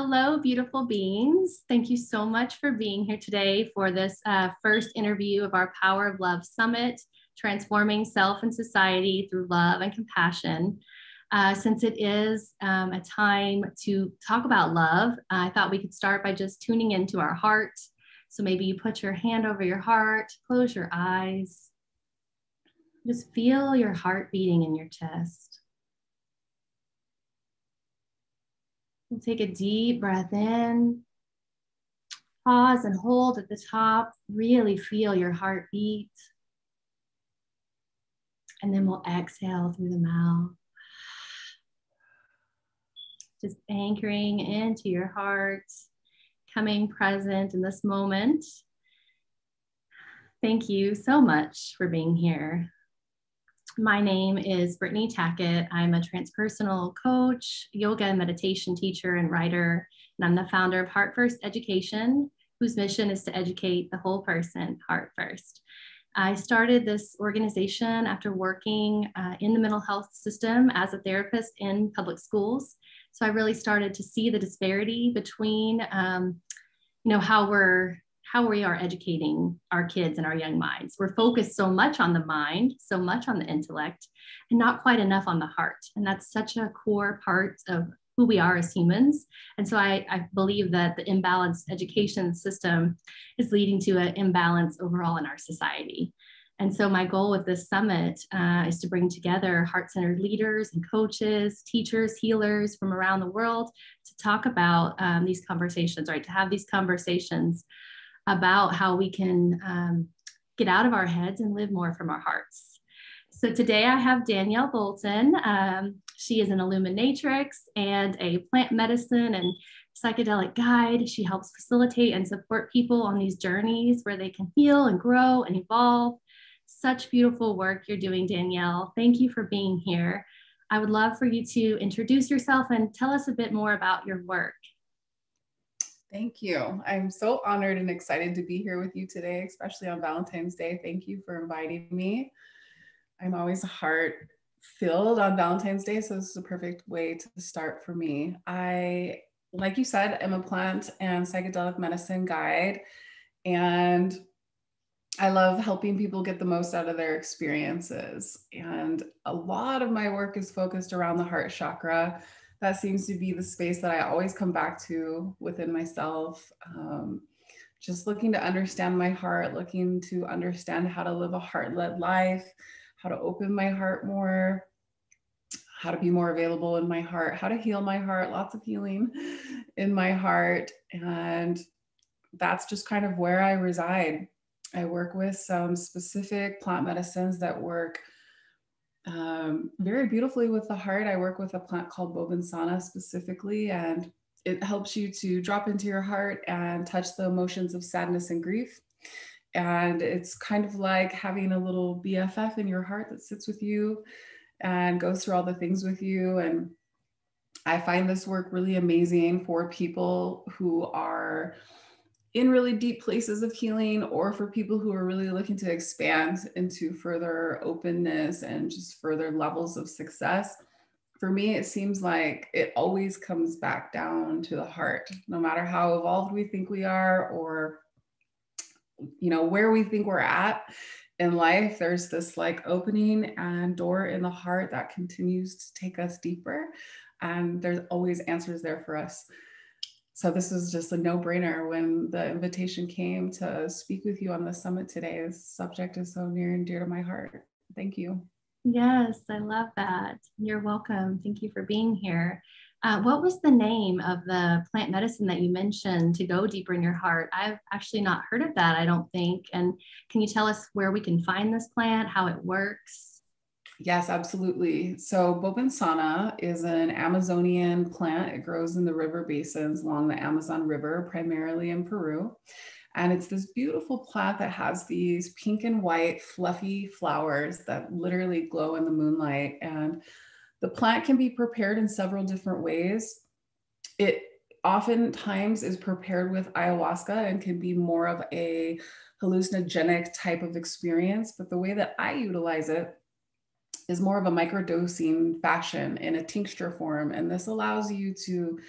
Hello, beautiful beings. Thank you so much for being here today for this first interview of our Power of Love Summit, Transforming Self and Society Through Love and Compassion. Since it is a time to talk about love, I thought we could start by just tuning into our heart. So maybe you put your hand over your heart, close your eyes, just feel your heart beating in your chest. And take a deep breath in, pause and hold at the top, really feel your heartbeat. And then we'll exhale through the mouth. Just anchoring into your heart, coming present in this moment. Thank you so much for being here. My name is Brittany Tackett. I'm a transpersonal coach, yoga and meditation teacher and writer, and I'm the founder of Heart First Education, whose mission is to educate the whole person, heart first. I started this organization after working in the mental health system as a therapist in public schools. So I really started to see the disparity between, how we are educating our kids and our young minds. We're focused so much on the mind, so much on the intellect, and not quite enough on the heart. And that's such a core part of who we are as humans. And so I believe that the imbalanced education system is leading to an imbalance overall in our society. And so my goal with this summit is to bring together heart-centered leaders and coaches, teachers, healers from around the world to talk about these conversations, right? To have these conversations about how we can get out of our heads and live more from our hearts. So today I have Danielle Bolton. She is an illuminatrix and a plant medicine and psychedelic guide. She helps facilitate and support people on these journeys where they can heal and grow and evolve. Such beautiful work you're doing, Danielle. Thank you for being here. I would love for you to introduce yourself and tell us a bit more about your work. Thank you. I'm so honored and excited to be here with you today, especially on Valentine's Day. Thank you for inviting me. I'm always heart-filled on Valentine's Day, so this is a perfect way to start for me. I, like you said, am a plant and psychedelic medicine guide, and I love helping people get the most out of their experiences. And a lot of my work is focused around the heart chakra. That seems to be the space that I always come back to within myself. Just looking to understand my heart, looking to understand how to live a heart-led life, how to open my heart more, how to be more available in my heart, how to heal my heart, lots of healing in my heart. And that's just kind of where I reside. I work with some specific plant medicines that work very beautifully with the heart. I work with a plant called Bobensana specifically, and it helps you to drop into your heart and touch the emotions of sadness and grief. And it's kind of like having a little BFF in your heart that sits with you and goes through all the things with you. And I find this work really amazing for people who are in really deep places of healing, or for people who are really looking to expand into further openness and just further levels of success. For me, it seems like it always comes back down to the heart, no matter how evolved we think we are, or where we think we're at in life. There's this like opening and door in the heart that continues to take us deeper, and there's always answers there for us. So this is just a no-brainer when the invitation came to speak with you on the summit today. This subject is so near and dear to my heart. Thank you. Yes, I love that. You're welcome. Thank you for being here. What was the name of the plant medicine that you mentioned to go deeper in your heart? I've actually not heard of that, I don't think. And can you tell us where we can find this plant, how it works? Yes, absolutely. So Bobensana is an Amazonian plant. It grows in the river basins along the Amazon River, primarily in Peru. And it's this beautiful plant that has these pink and white fluffy flowers that literally glow in the moonlight. And the plant can be prepared in several different ways. It oftentimes is prepared with ayahuasca and can be more of a hallucinogenic type of experience. But the way that I utilize it is more of a microdosing fashion in a tincture form. And this allows you to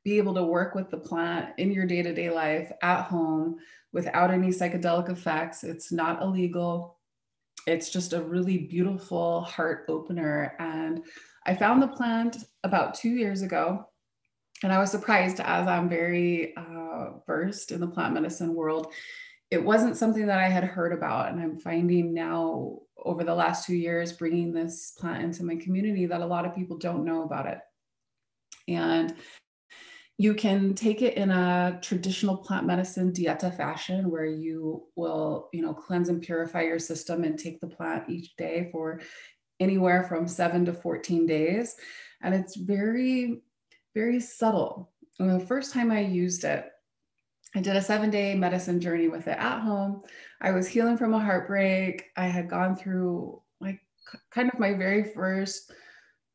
be able to work with the plant in your day-to-day life at home without any psychedelic effects. It's not illegal. It's just a really beautiful heart opener. And I found the plant about 2 years ago. And I was surprised, as I'm very versed in the plant medicine world. It wasn't something that I had heard about. And I'm finding now over the last 2 years, bringing this plant into my community, that a lot of people don't know about it. And you can take it in a traditional plant medicine dieta fashion, where you will, cleanse and purify your system and take the plant each day for anywhere from 7 to 14 days. And it's very, very subtle. And the first time I used it, I did a 7-day medicine journey with it at home. I was healing from a heartbreak. I had gone through like kind of my very first,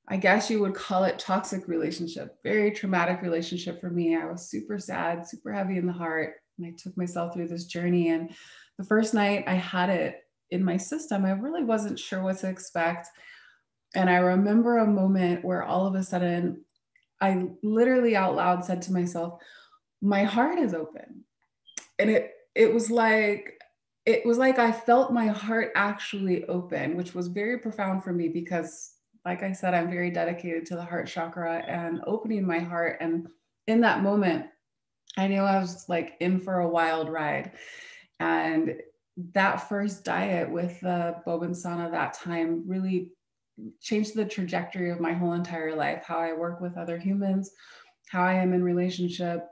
I guess you would call it, toxic relationship, very traumatic relationship for me. I was super sad, super heavy in the heart. And I took myself through this journey. And the first night I had it in my system, I really wasn't sure what to expect. And I remember a moment where all of a sudden, I literally out loud said to myself, my heart is open. And it was like I felt my heart actually open, which was very profound for me because, like I said, I'm very dedicated to the heart chakra and opening my heart. And in that moment, I knew I was like in for a wild ride. And that first diet with the Bobensana that time really changed the trajectory of my whole entire life, how I work with other humans, how I am in relationship.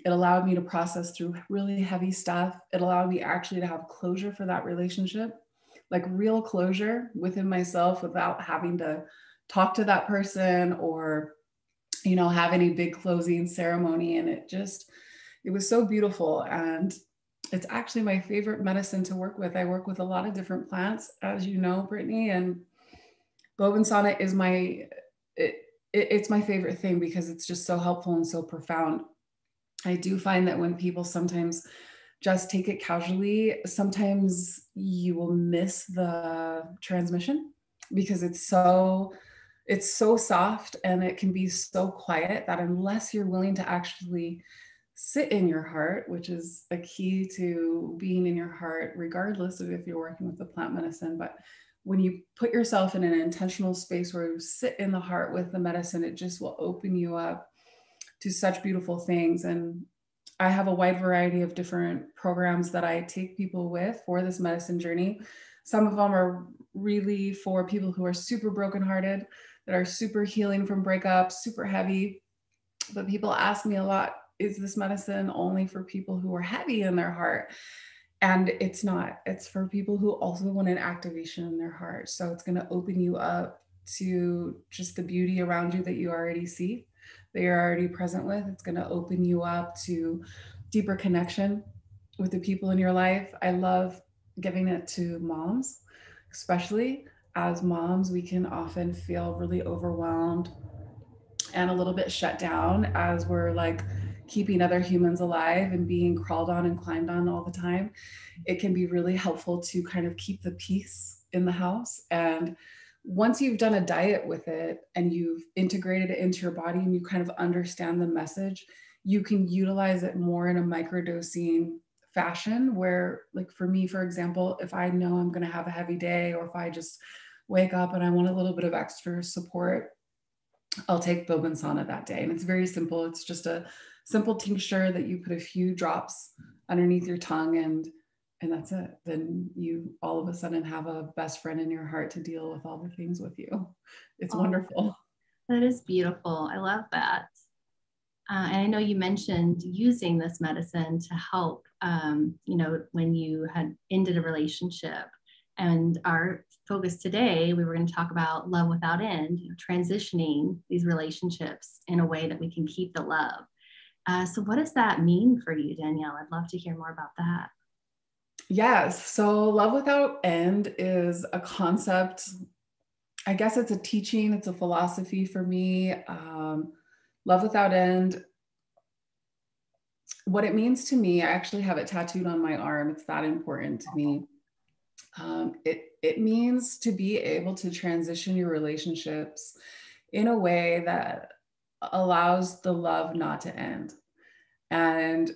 It allowed me to process through really heavy stuff. It allowed me actually to have closure for that relationship, like real closure within myself without having to talk to that person or, have any big closing ceremony. And it was so beautiful. And it's actually my favorite medicine to work with. I work with a lot of different plants, as you know, Brittany, and Bobensana is it's my favorite thing because it's just so helpful and so profound. I do find that when people sometimes just take it casually, sometimes you will miss the transmission because it's so soft and it can be so quiet that unless you're willing to actually sit in your heart, which is a key to being in your heart, regardless of if you're working with the plant medicine. But when you put yourself in an intentional space where you sit in the heart with the medicine, it just will open you up to such beautiful things. And I have a wide variety of different programs that I take people with for this medicine journey. Some of them are really for people who are super brokenhearted, that are super healing from breakups, super heavy. But people ask me a lot, is this medicine only for people who are heavy in their heart? And it's not. It's for people who also want an activation in their heart. So it's going to open you up to just the beauty around you that you already see, that you're already present with. It's going to open you up to deeper connection with the people in your life. I love giving it to moms, especially as moms, we can often feel really overwhelmed and a little bit shut down as we're like keeping other humans alive and being crawled on and climbed on all the time. It can be really helpful to kind of keep the peace in the house. And once you've done a diet with it and you've integrated it into your body and you kind of understand the message, you can utilize it more in a microdosing fashion where, like for me, for example, if I know I'm going to have a heavy day, or if I just wake up and I want a little bit of extra support, I'll take Bobensana that day. And it's very simple. It's just a simple tincture that you put a few drops underneath your tongue, and that's it. Then you all of a sudden have a best friend in your heart to deal with all the things with you. It's wonderful. That is beautiful. I love that. And I know you mentioned using this medicine to help, when you had ended a relationship. And our focus today, we were going to talk about love without end, transitioning these relationships in a way that we can keep the love. So what does that mean for you, Danielle? I'd love to hear more about that. Yes. So love without end is a concept. I guess it's a teaching. It's a philosophy for me. Love without end. What it means to me, I actually have it tattooed on my arm. It's that important to me. It means to be able to transition your relationships in a way that allows the love not to end. And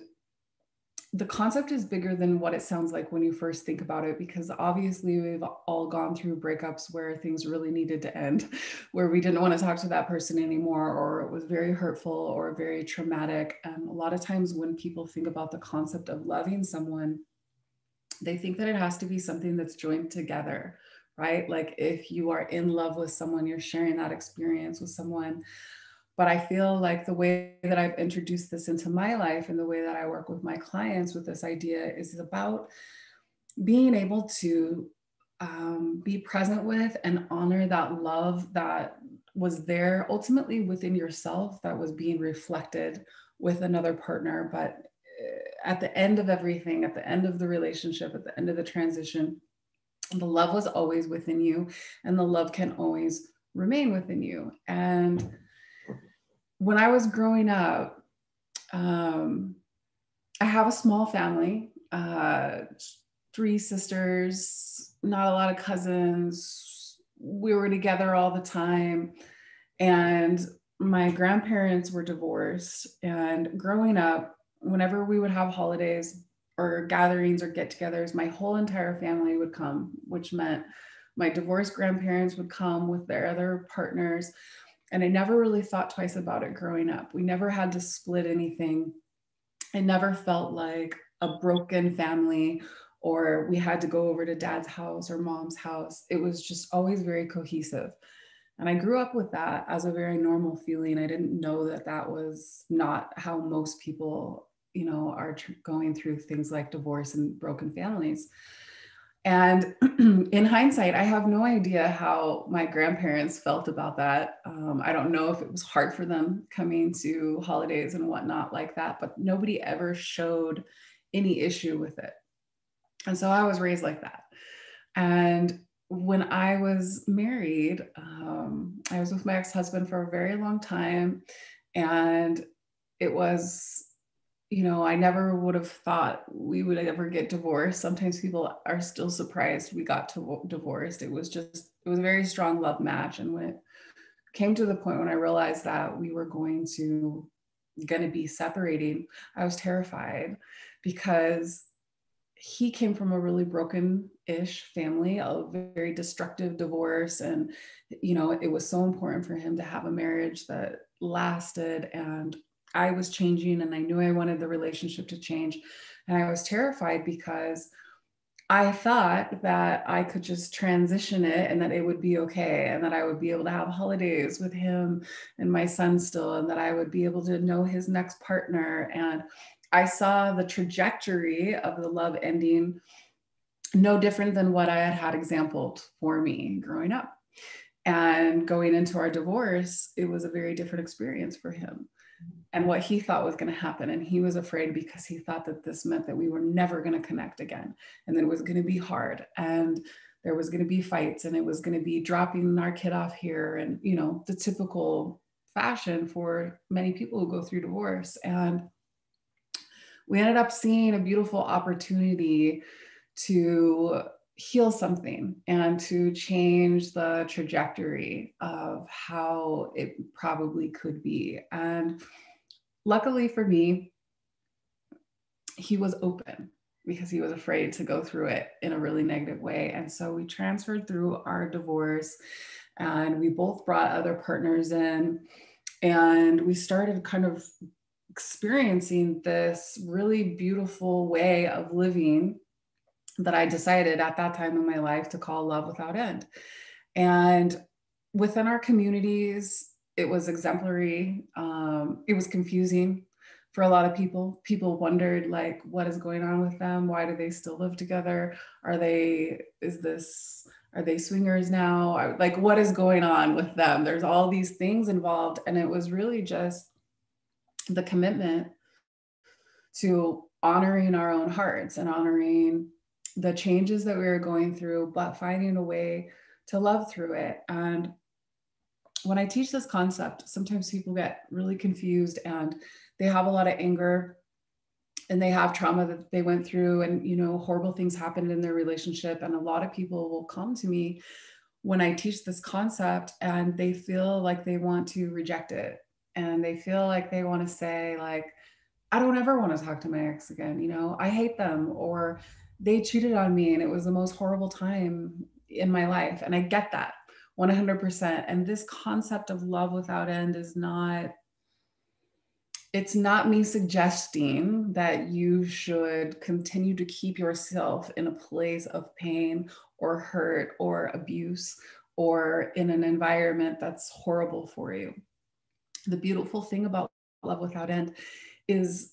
the concept is bigger than what it sounds like when you first think about it, because obviously we've all gone through breakups where things really needed to end, where we didn't want to talk to that person anymore, or it was very hurtful or very traumatic. And a lot of times when people think about the concept of loving someone, they think that it has to be something that's joined together, right? Like if you are in love with someone, you're sharing that experience with someone. But I feel like the way that I've introduced this into my life and the way that I work with my clients with this idea is about being able to be present with and honor that love that was there ultimately within yourself, that was being reflected with another partner. But at the end of everything, at the end of the relationship, at the end of the transition, the love was always within you, and the love can always remain within you. And when I was growing up, I have a small family, 3 sisters, not a lot of cousins. We were together all the time. And my grandparents were divorced. And growing up, whenever we would have holidays or gatherings or get-togethers, my whole entire family would come, which meant my divorced grandparents would come with their other partners. And I never really thought twice about it growing up. We never had to split anything. I never felt like a broken family or we had to go over to dad's house or mom's house. It was just always very cohesive. And I grew up with that as a very normal feeling. I didn't know that that was not how most people, are going through things like divorce and broken families. And in hindsight, I have no idea how my grandparents felt about that. I don't know if it was hard for them coming to holidays and whatnot like that, but nobody ever showed any issue with it. And so I was raised like that. And when I was married, I was with my ex-husband for a very long time. And it was, I never would have thought we would ever get divorced. Sometimes people are still surprised we got divorced. It was a very strong love match. And when it came to the point when I realized that we were going to be separating, I was terrified because he came from a really broken-ish family, a very destructive divorce. And, it was so important for him to have a marriage that lasted. And I was changing and I knew I wanted the relationship to change. And I was terrified because I thought that I could just transition it and that it would be okay. And that I would be able to have holidays with him and my son still, and that I would be able to know his next partner. And I saw the trajectory of the love ending no different than what I had had exampled for me growing up. And going into our divorce, it was a very different experience for him and what he thought was going to happen. And he was afraid because he thought that this meant that we were never going to connect again. And that it was going to be hard. And there was going to be fights and it was going to be dropping our kid off here. And, the typical fashion for many people who go through divorce. And we ended up seeing a beautiful opportunity to heal something and to change the trajectory of how it probably could be. And luckily for me, he was open because he was afraid to go through it in a really negative way. And so we transferred through our divorce and we both brought other partners in and we started kind of experiencing this really beautiful way of living that I decided at that time in my life to call Love Without End. And within our communities, it was exemplary. It was confusing for a lot of people. People wondered, like, what is going on with them? Why do they still live together? Are they swingers now? Like, what is going on with them? There's all these things involved. And it was really just the commitment to honoring our own hearts and honoring the changes that we were going through, but finding a way to love through it. And when I teach this concept, sometimes people get really confused and they have a lot of anger and they have trauma that they went through and, horrible things happened in their relationship. And a lot of people will come to me when I teach this concept and they feel like they want to reject it. and they feel like they want to say like, I don't ever want to talk to my ex again. You know, I hate them, or they cheated on me and it was the most horrible time in my life. And I get that 100%. And this concept of love without end is not, it's not me suggesting that you should continue to keep yourself in a place of pain or hurt or abuse or in an environment that's horrible for you. The beautiful thing about love without end is,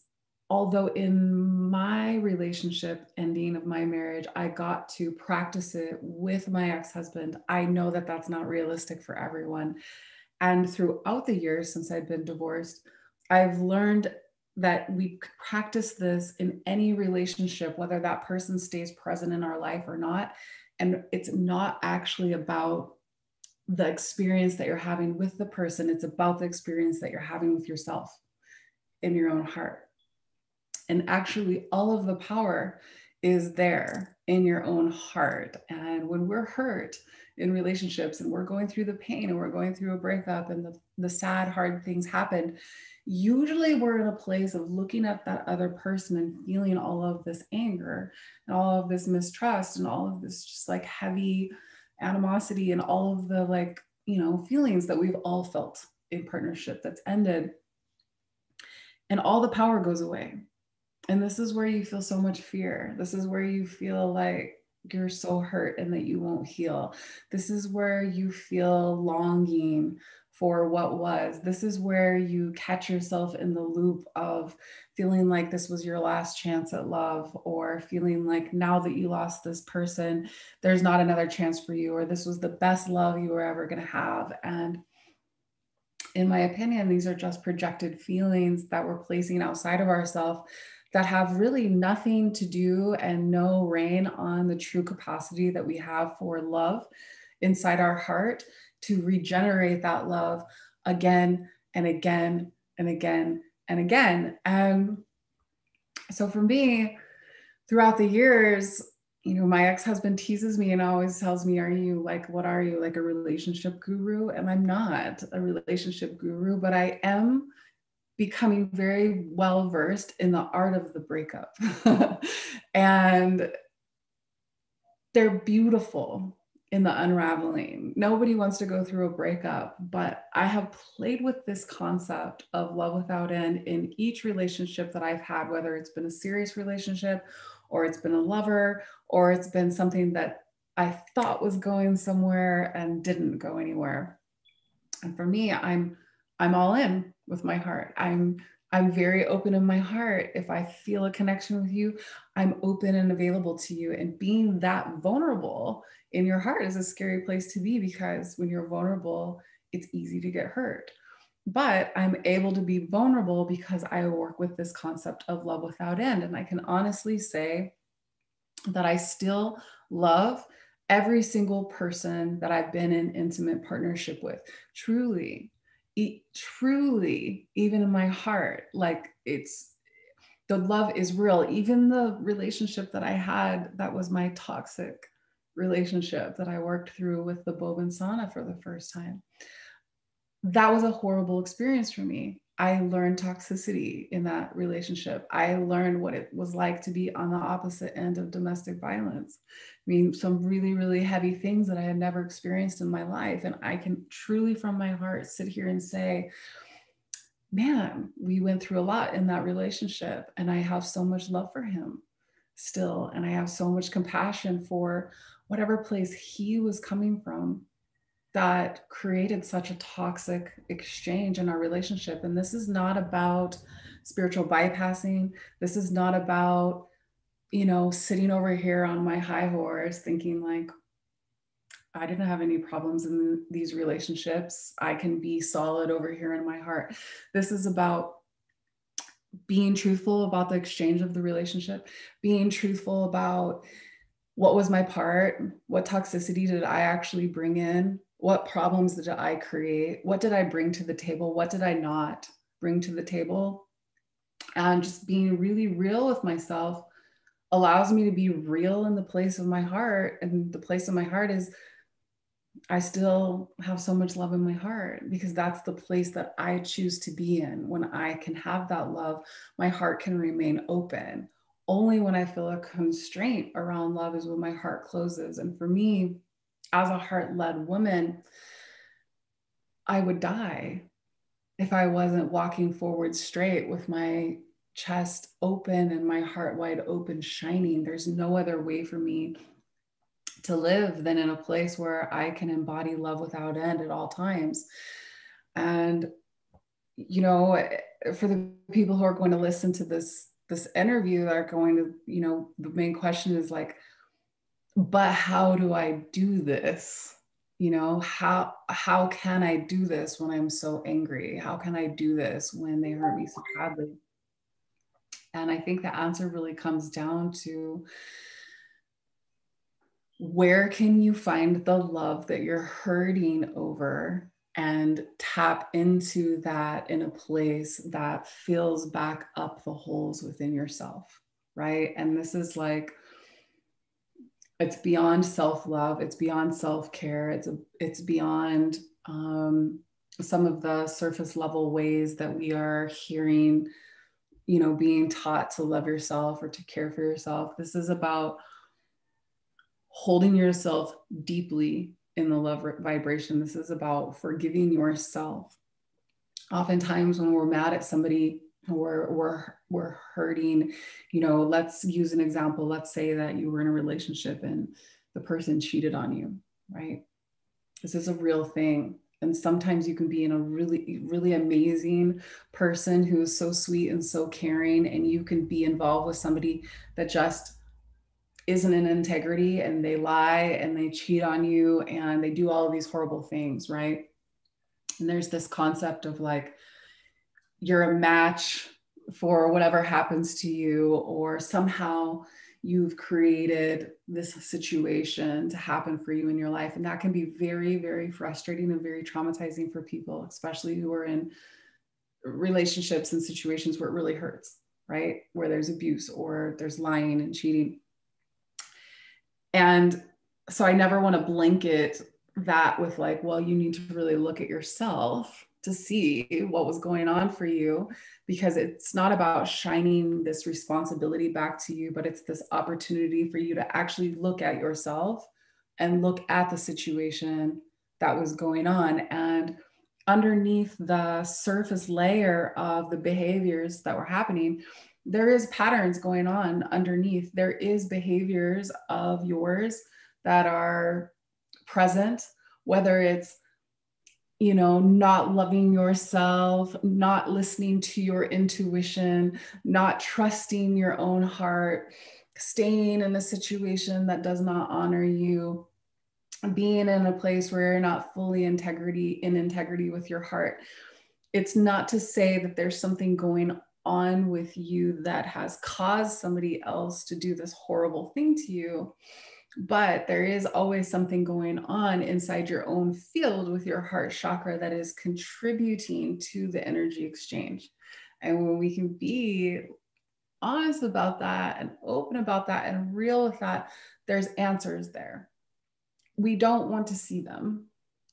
although in my relationship ending of my marriage, I got to practice it with my ex-husband, I know that that's not realistic for everyone. And throughout the years since I've been divorced, I've learned that we practice this in any relationship, whether that person stays present in our life or not. And it's not actually about the experience that you're having with the person, it's about the experience that you're having with yourself in your own heart. And actually, all of the power is there in your own heart. And when we're hurt in relationships and we're going through the pain and we're going through a breakup and the sad, hard things happen, usually we're in a place of looking at that other person and feeling all of this anger and all of this mistrust and all of this just like heavy animosity and all of the like, you know, feelings that we've all felt in partnership that's ended. And all the power goes away. And this is where you feel so much fear. This is where you feel like you're so hurt and that you won't heal. This is where you feel longing for what was. This is where you catch yourself in the loop of feeling like this was your last chance at love, or feeling like now that you lost this person, there's not another chance for you, or this was the best love you were ever going to have. And in my opinion, these are just projected feelings that we're placing outside of ourselves that have really nothing to do and no reign on the true capacity that we have for love inside our heart to regenerate that love again and again and again and again. And so for me, throughout the years, you know, my ex-husband teases me and always tells me, are you like, what are you, like a relationship guru? And I'm not a relationship guru, but I am becoming very well versed in the art of the breakup. And they're beautiful in the unraveling. Nobody wants to go through a breakup, but I have played with this concept of love without end in each relationship that I've had, whether it's been a serious relationship or it's been a lover, or it's been something that I thought was going somewhere and didn't go anywhere. And for me, I'm all in with my heart. I'm very open in my heart. If I feel a connection with you, I'm open and available to you. And being that vulnerable in your heart is a scary place to be, because when you're vulnerable, it's easy to get hurt. But I'm able to be vulnerable because I work with this concept of love without end. And I can honestly say that I still love every single person that I've been in intimate partnership with. Truly, truly, even in my heart, like it's, the love is real. Even the relationship that I had that was my toxic relationship that I worked through with the Boban sauna for the first time, that was a horrible experience for me. I learned toxicity in that relationship. I learned what it was like to be on the opposite end of domestic violence. I mean, some really, really heavy things that I had never experienced in my life. And I can truly from my heart sit here and say, man, we went through a lot in that relationship. And I have so much love for him still. And I have so much compassion for whatever place he was coming from that created such a toxic exchange in our relationship. And this is not about spiritual bypassing. This is not about, you know, sitting over here on my high horse thinking like, I didn't have any problems in these relationships. I can be solid over here in my heart. This is about being truthful about the exchange of the relationship, being truthful about what was my part, what toxicity did I actually bring in, what problems did I create, what did I bring to the table, what did I not bring to the table. And just being really real with myself allows me to be real in the place of my heart. And the place of my heart is I still have so much love in my heart, because that's the place that I choose to be in. When I can have that love, my heart can remain open. Only when I feel a constraint around love is when my heart closes. And for me, as a heart-led woman, I would die if I wasn't walking forward straight with my chest open and my heart wide open, shining. There's no other way for me to live than in a place where I can embody love without end at all times. And, you know, for the people who are going to listen to this interview, that are going to, you know, the main question is like, but how do I do this? You know, how can I do this when I'm so angry? How can I do this when they hurt me so badly? And I think the answer really comes down to, where can you find the love that you're hurting over, and tap into that in a place that fills back up the holes within yourself, right? And this is like, it's beyond self-love, it's beyond self-care, it's beyond some of the surface level ways that we are hearing, you know, being taught to love yourself or to care for yourself. This is about holding yourself deeply in the love vibration. This is about forgiving yourself. Oftentimes when we're mad at somebody, we're hurting. You know, let's use an example. Let's say that you were in a relationship and the person cheated on you, right? This is a real thing. And sometimes you can be in a really, really amazing person who is so sweet and so caring, and you can be involved with somebody that just isn't in integrity, and they lie and they cheat on you and they do all of these horrible things, right? And there's this concept of like, you're a match for whatever happens to you, or somehow you've created this situation to happen for you in your life. And that can be very, very frustrating and very traumatizing for people, especially who are in relationships and situations where it really hurts, right? Where there's abuse or there's lying and cheating. And so I never want to blanket that with like, well, you need to really look at yourself to see what was going on for you, because it's not about shining this responsibility back to you, but it's this opportunity for you to actually look at yourself and look at the situation that was going on. And underneath the surface layer of the behaviors that were happening, there is patterns going on underneath. There is behaviors of yours that are present, whether it's, you know, not loving yourself, not listening to your intuition, not trusting your own heart, staying in a situation that does not honor you, being in a place where you're not fully in integrity with your heart. It's not to say that there's something going on with you that has caused somebody else to do this horrible thing to you, but there is always something going on inside your own field with your heart chakra that is contributing to the energy exchange. And when we can be honest about that and open about that and real with that, there's answers there. We don't want to see them,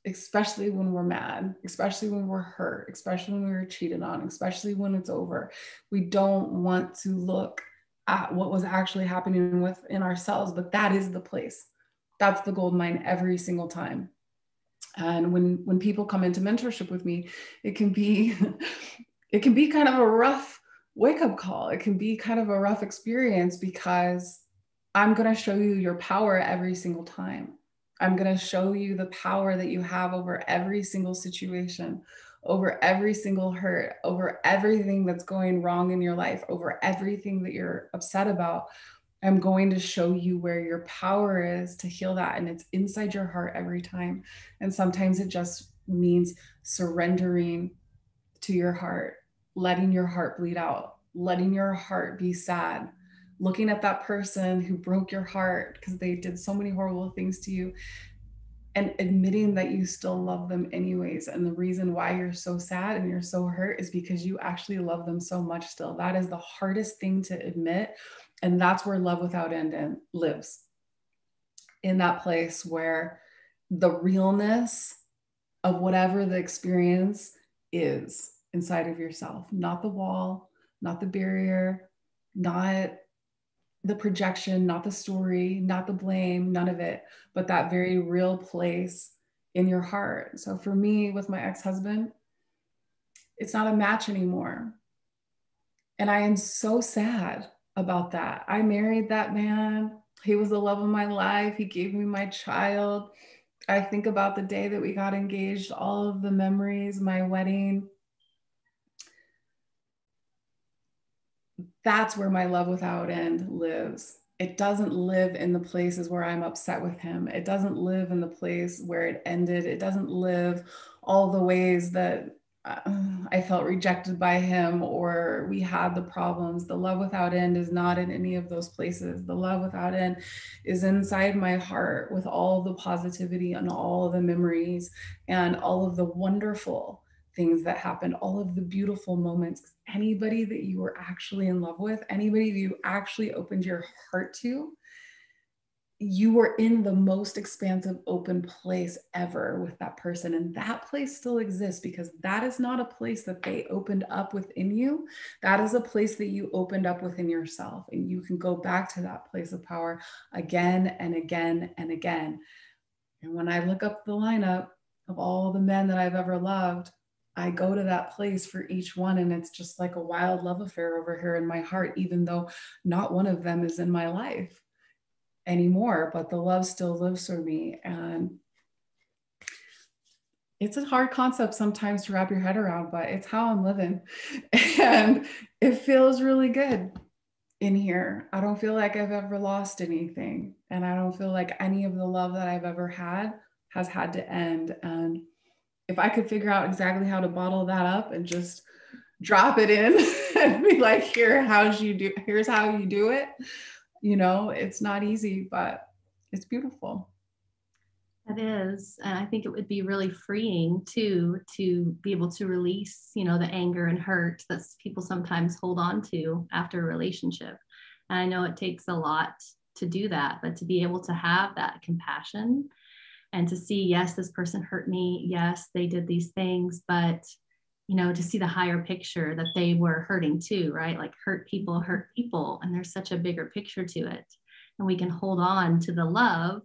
especially when we're mad, especially when we're hurt, especially when we were cheated on, especially when it's over. We don't want to look at what was actually happening within ourselves, but that is the place. That's the gold mine every single time. And when people come into mentorship with me, it can be kind of a rough wake-up call. It can be kind of a rough experience, because I'm going to show you your power every single time. I'm going to show you the power that you have over every single situation, over every single hurt, over everything that's going wrong in your life, over everything that you're upset about. I'm going to show you where your power is to heal that. And it's inside your heart every time. And sometimes it just means surrendering to your heart, letting your heart bleed out, letting your heart be sad, looking at that person who broke your heart because they did so many horrible things to you, and admitting that you still love them anyways. And the reason why you're so sad and you're so hurt is because you actually love them so much still. That is the hardest thing to admit. And that's where love without end lives, in that place where the realness of whatever the experience is inside of yourself, not the wall, not the barrier, not the projection, not the story, not the blame, none of it, but that very real place in your heart. So for me, with my ex-husband, it's not a match anymore. And I am so sad about that. I married that man. He was the love of my life. He gave me my child. I think about the day that we got engaged, all of the memories, my wedding. That's where my love without end lives. It doesn't live in the places where I'm upset with him. It doesn't live in the place where it ended. It doesn't live all the ways that I felt rejected by him or we had the problems. The love without end is not in any of those places. The love without end is inside my heart with all the positivity and all of the memories and all of the wonderful things that happened, all of the beautiful moments. Anybody that you were actually in love with, anybody that you actually opened your heart to, you were in the most expansive, open place ever with that person. And that place still exists because that is not a place that they opened up within you. That is a place that you opened up within yourself. And you can go back to that place of power again and again and again. And when I look up the lineup of all the men that I've ever loved, I go to that place for each one. And it's just like a wild love affair over here in my heart, even though not one of them is in my life anymore, but the love still lives for me. And it's a hard concept sometimes to wrap your head around, but it's how I'm living. And it feels really good in here. I don't feel like I've ever lost anything. And I don't feel like any of the love that I've ever had has had to end. And if I could figure out exactly how to bottle that up and just drop it in and be like, here's how you do it. You know, it's not easy, but it's beautiful. It is. And I think it would be really freeing too, to be able to release, the anger and hurt that people sometimes hold on to after a relationship. And I know it takes a lot to do that, but to be able to have that compassion and to see, yes, this person hurt me. Yes, they did these things, but to see the higher picture that they were hurting too, right? Like hurt people. And there's such a bigger picture to it. And we can hold on to the love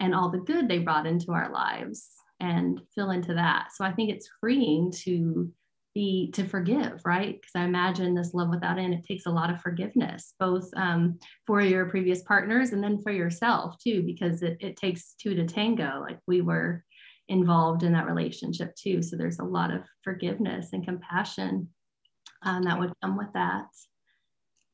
and all the good they brought into our lives and fill into that. So I think it's freeing to forgive, right? Because I imagine this love without end, it takes a lot of forgiveness, both for your previous partners and then for yourself too, because it takes two to tango. Like we were involved in that relationship too. So there's a lot of forgiveness and compassion that would come with that.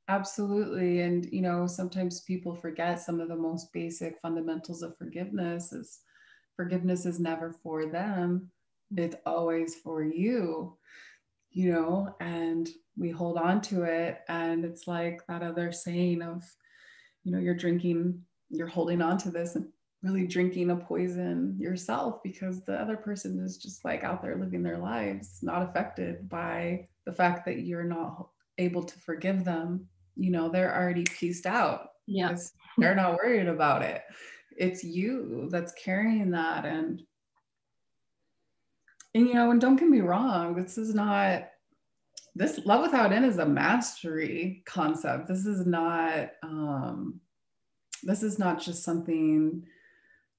Absolutely. And, sometimes people forget some of the most basic fundamentals of forgiveness is never for them. It's always for you, and we hold on to it. And it's like that other saying of, you're holding on to this and really drinking a poison yourself because the other person is just like out there living their lives, not affected by the fact that you're not able to forgive them. They're already pieced out. Yeah. They're not worried about it. It's you that's carrying that. And and don't get me wrong, this love without end is a mastery concept. This is not just something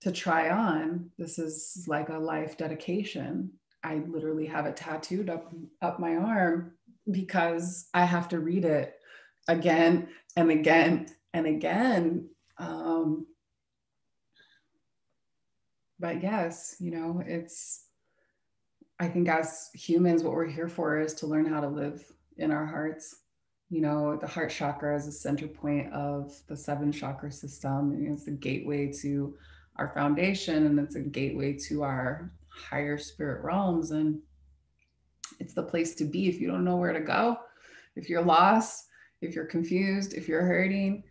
to try on. This is like a life dedication. I literally have it tattooed up my arm because I have to read it again and again and again. But yes, I think as humans, what we're here for is to learn how to live in our hearts. The heart chakra is the center point of the 7 chakra system. It's the gateway to our foundation, and it's a gateway to our higher spirit realms. And it's the place to be if you don't know where to go, if you're lost, if you're confused, if you're hurting,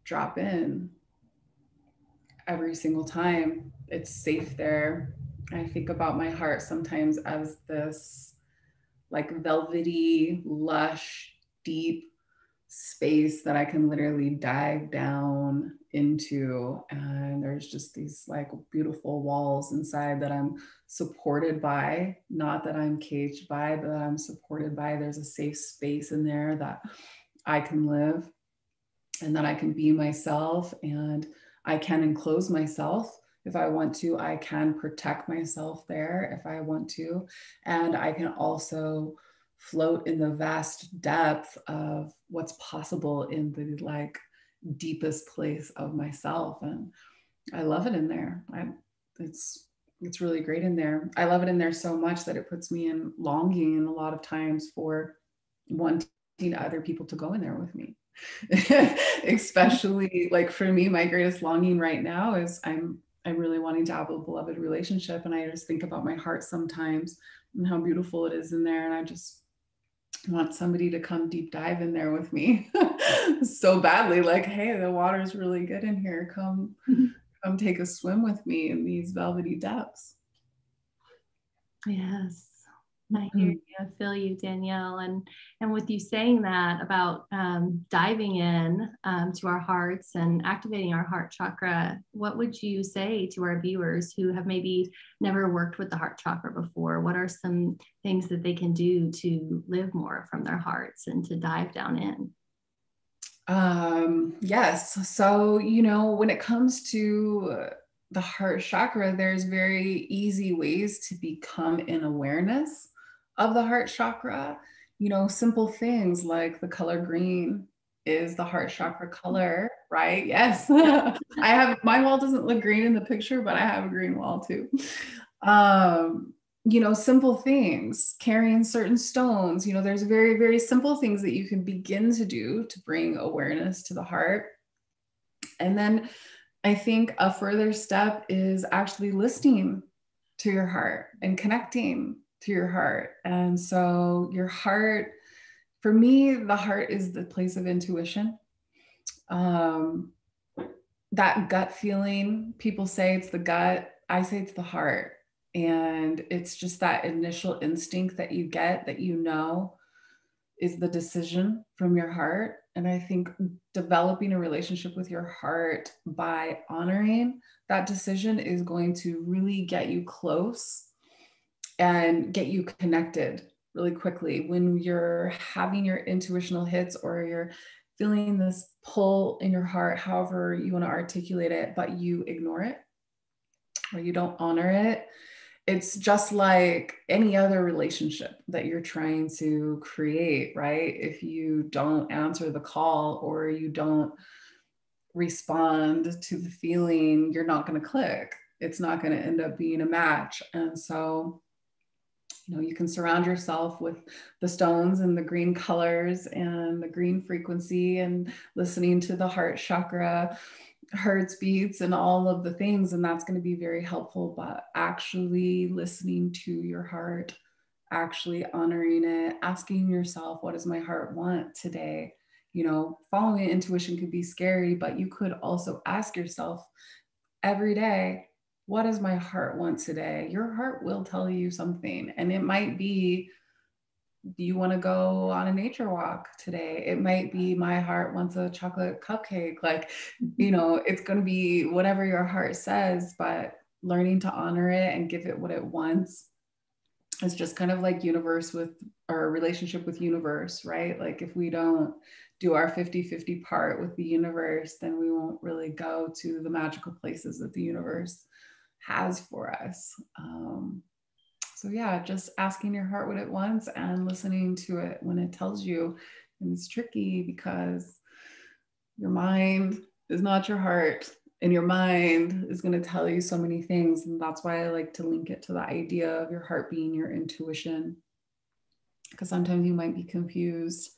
drop in. Every single time it's safe there. I think about my heart sometimes as this like velvety, lush, deep space that I can literally dive down into. And there's just these like beautiful walls inside that I'm supported by, not that I'm caged by, but I'm supported by. There's a safe space in there that I can live and that I can be myself, and I can enclose myself if I want to. I can protect myself there if I want to. And I can also float in the vast depth of what's possible in the like deepest place of myself. And I love it in there. It's really great in there. I love it in there so much that it puts me in longing a lot of times for wanting other people to go in there with me. Especially like for me, my greatest longing right now is I'm really wanting to have a beloved relationship. And I just think about my heart sometimes and how beautiful it is in there. And I just want somebody to come deep dive in there with me so badly. Like, hey, the water's really good in here. Come take a swim with me in these velvety depths. Yes. I hear you, I feel you, Danielle. And with you saying that about diving in to our hearts and activating our heart chakra, what would you say to our viewers who have maybe never worked with the heart chakra before? What are some things that they can do to live more from their hearts and to dive down in? Yes. So, when it comes to the heart chakra, there's very easy ways to become in awareness of the heart chakra. Simple things like the color green is the heart chakra color, right? Yes. My wall doesn't look green in the picture, but I have a green wall too. Simple things, carrying certain stones, there's very, very simple things that you can begin to do to bring awareness to the heart. And then I think a further step is actually listening to your heart and connecting to your heart. And so your heart, for me, the heart is the place of intuition. That gut feeling, people say it's the gut, I say it's the heart. And it's just that initial instinct that you get that is the decision from your heart. And I think developing a relationship with your heart by honoring that decision is going to really get you close and get you connected really quickly. When you're having your intuitional hits or you're feeling this pull in your heart, however you want to articulate it, but you ignore it or you don't honor it, it's just like any other relationship that you're trying to create, right? If you don't answer the call or you don't respond to the feeling, you're not going to click. It's not going to end up being a match. And so, you can surround yourself with the stones and the green colors and the green frequency and listening to the heart chakra hearts beats and all of the things, and that's going to be very helpful. But actually listening to your heart, actually honoring it, asking yourself, what does my heart want today? Following intuition could be scary, but you could also ask yourself every day, what does my heart want today? Your heart will tell you something, and it might be, do you want to go on a nature walk today? It might be, my heart wants a chocolate cupcake. Like, it's going to be whatever your heart says, but learning to honor it and give it what it wants is just kind of like universe with our relationship with universe, right? Like if we don't do our 50-50 part with the universe, then we won't really go to the magical places that the universe has for us. So yeah, just asking your heart what it wants and listening to it when it tells you. And it's tricky because your mind is not your heart, and your mind is going to tell you so many things. And that's why I like to link it to the idea of your heart being your intuition, because sometimes you might be confused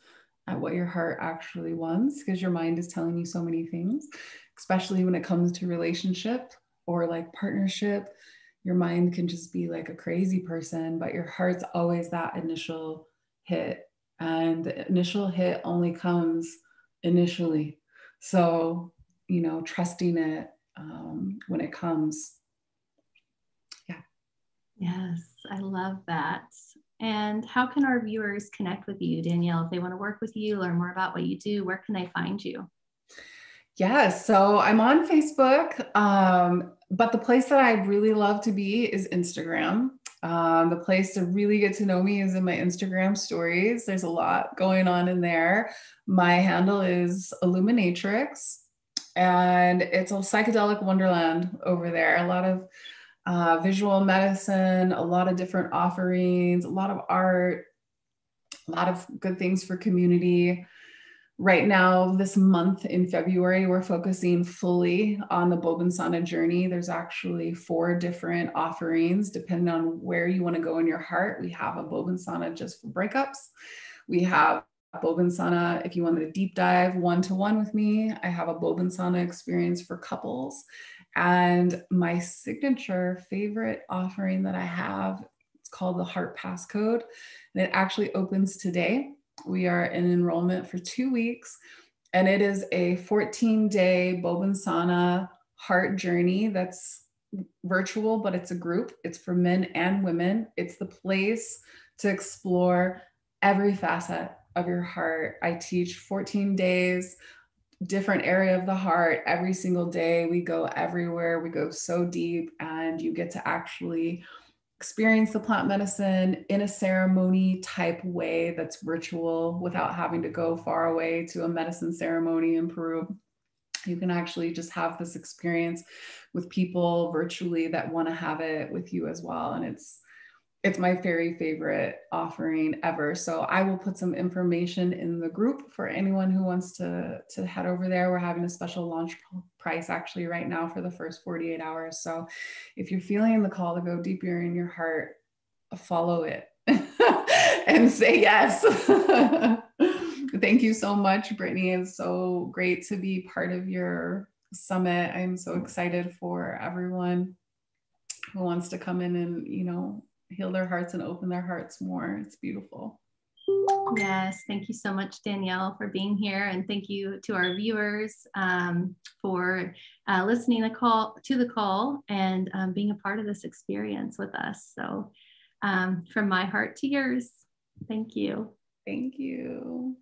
at what your heart actually wants because your mind is telling you so many things, especially when it comes to relationship or like partnership. Your mind can just be like a crazy person, but your heart's always that initial hit. And the initial hit only comes initially. So, trusting it when it comes. Yeah. Yes, I love that. And how can our viewers connect with you, Danielle? If they want to work with you, learn more about what you do, where can they find you? Yes, so I'm on Facebook, but the place that I really love to be is Instagram. The place to really get to know me is in my Instagram stories. There's a lot going on in there. My handle is Illuminatrix, and it's a psychedelic wonderland over there. A lot of visual medicine, a lot of different offerings, a lot of art, a lot of good things for community. Right now, this month in February, we're focusing fully on the Bobensana journey. There's actually 4 different offerings depending on where you want to go in your heart. We have a Bobensana just for breakups. We have Bobensana if you wanted a deep dive one-to-one with me. I have a Bobensana experience for couples. And my signature favorite offering that I have, it's called the Heart Passcode. And it actually opens today. We are in enrollment for 2 weeks, and it is a 14-day Bobensana heart journey that's virtual, but it's a group. It's for men and women. It's the place to explore every facet of your heart. I teach 14 days, different area of the heart every single day. We go everywhere. We go so deep, and you get to actually experience the plant medicine in a ceremony type way that's virtual without having to go far away to a medicine ceremony in Peru. You can actually just have this experience with people virtually that want to have it with you as well. And it's my very favorite offering ever. So I will put some information in the group for anyone who wants to head over there. We're having a special launch price actually right now for the first 48 hours. So if you're feeling the call to go deeper in your heart, follow it and say yes. Thank you so much, Brittany. It's so great to be part of your summit. I'm so excited for everyone who wants to come in and, heal their hearts and open their hearts more. It's beautiful. Yes, thank you so much, Danielle, for being here, and thank you to our viewers for listening to the call and being a part of this experience with us. So, from my heart to yours, thank you. Thank you.